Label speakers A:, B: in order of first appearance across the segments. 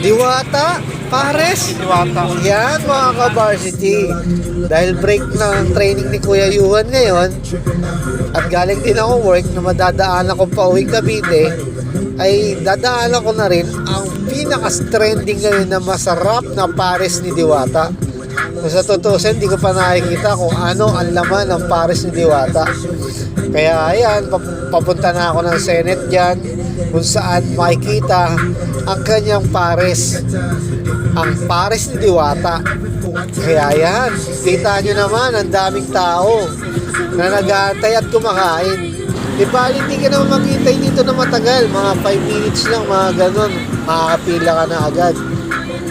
A: Diwata, Pares.
B: Diwata.
A: Yan mga ka-varsity. Dahil break ng training ni Kuya Yuhan ngayon at galing din ako work na madadaanan ko pa uwing Cavite, ay dadaanan ko na rin ang pinaka-trending ngayon na masarap na Pares ni Diwata. Kung sa totoo, hindi ko pa nakikita kung ano ang laman ng Pares ni Diwata. Kaya ayan, papunta na ako ng Senate dyan kung saan makikita ang kanyang Pares, ang Pares ni Diwata. Kaya ayan, kita nyo naman ang daming tao na nag-aantay at kumakain. Di ba, hindi ka naman maghintay dito na matagal, mga 5 minutes lang, mga ganun, makakapila ka na agad.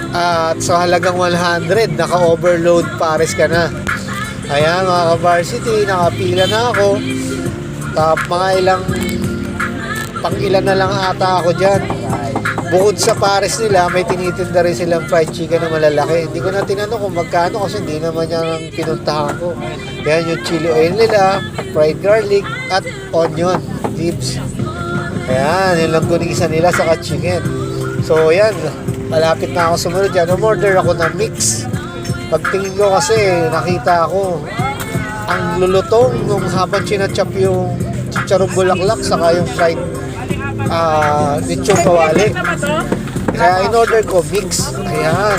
A: At sa halagang 100, naka-overload Pares ka na. Ayan mga ka-varsity, nakapila na ako. Mga pang-ilan na lang ata ako dyan. Bukod sa Pares nila, may tinitinda rin silang fried chicken na malalaki. Hindi ko na tinanong kung magkano kasi hindi naman yung pinuntahan ko. Yan yung chili oil nila, fried garlic, at onion, dips. Ayan, yun lang kunisa nila sa chicken. So yan, malapit na ako sumunod dyan. Umorder ako ng mix. Pagtingin ko kasi, nakita ko ang lulutong nung habang chinachop yung chicharong bulaklak saka yung fried lechong kawali. Kaya in-order ko mix. Ayan.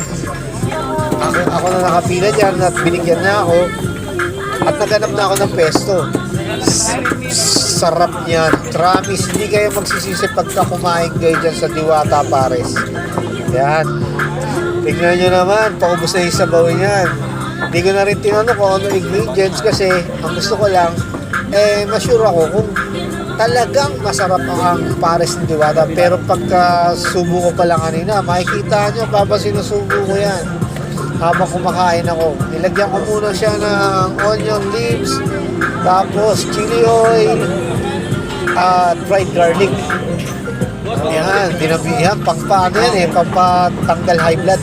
A: Ako na nakapila dyan at binigyan na ako at naganap na ako ng pesto. Sarap niyan. Tramis, hindi kayo magsisisi pagka kumain kayo dyan sa Diwata Pares. Ayan. Tignan nyo naman, paubos na yung sabaw niyan. Hindi ko na rin tinanong kung ano ingredients kasi ang gusto ko lang, ma-sure ako kung talagang masarap ang Pares ni Diwata. Pero pagka subo ko pa lang kanina, makikita nyo, sinusubo ko yan habang kumakain ako. Nilagyan ko muna siya ng onion leaves, tapos chili oil, at fried garlic. Yan, dinabihan, pangpaano yan pampatanggal high blood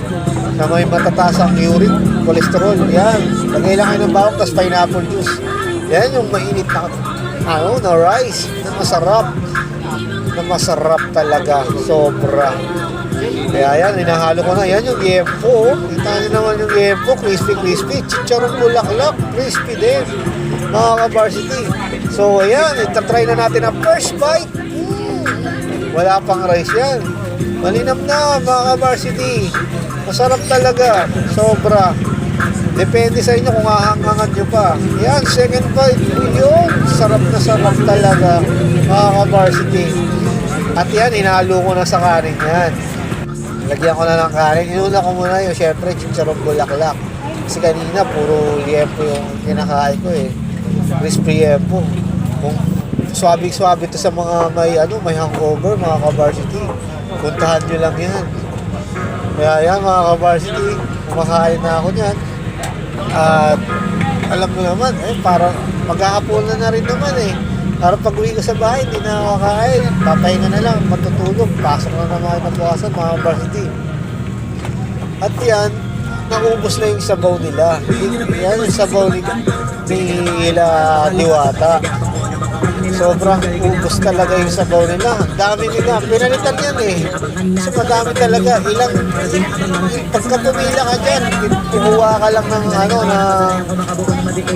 A: na may matataas ang uric, cholesterol. Yan, lagay lang kayo ng bawang, tapos pineapple juice. Yan yung mainit na rice, na masarap talaga, sobra. Kaya yan, hinahalo ko na. Yan yung yempo, kita nyo naman yung yempo, crispy, chicharong bulaklak, crispy din, mga ka-varsity. So ayan, itatry na natin ang first bite. Wala pang rice yan, malinam na mga ka-varsity. Masarap talaga, sobra. Depende sa inyo kung hahangangan nyo pa. Yan, second bite. Yun, sarap na sarap talaga, mga ka-varsity. At yan, hinalo ko na sa kanin yan. Lagyan ko na ng kanin. Inuna ko muna yung, syempre, chicharong bulaklak. Kasi kanina, puro yempo yung kinakain ko eh. Crispy yempo. Kung swabe-swabe to sa mga may hangover, mga ka-varsity, puntahan nyo lang yan. Kaya yan, mga ka-varsity, kumakain na ako niyan. At alam mo naman, parang magkakapunan na rin naman eh. Parang pag uwi ko sa bahay, hindi na ako kakain. Papahinga na lang, matutulog. Pasok na naman ng buwasan, mga varsity. At yan, naubos na yung sabaw nila. Yan yung sabaw nila Diwata. Sobrang ubos talaga yung sabaw nila. Ang dami nila. Pinalitan yan eh. Kasi madami talaga. Pagka tumila ka dyan, kukuha ka lang ng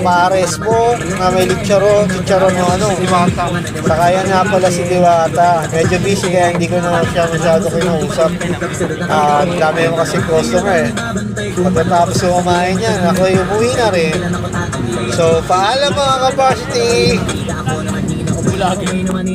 A: Pares mo, na may chicharon ng
B: Diwata.
A: Saka yan nga pala si Diwata. Medyo busy kaya hindi ko na siya masyado kinausap. Dami yung kasi customer eh. Pagkatapos kumain yan, ako yung umuwi na rin. So, paalam mga ka-varsity!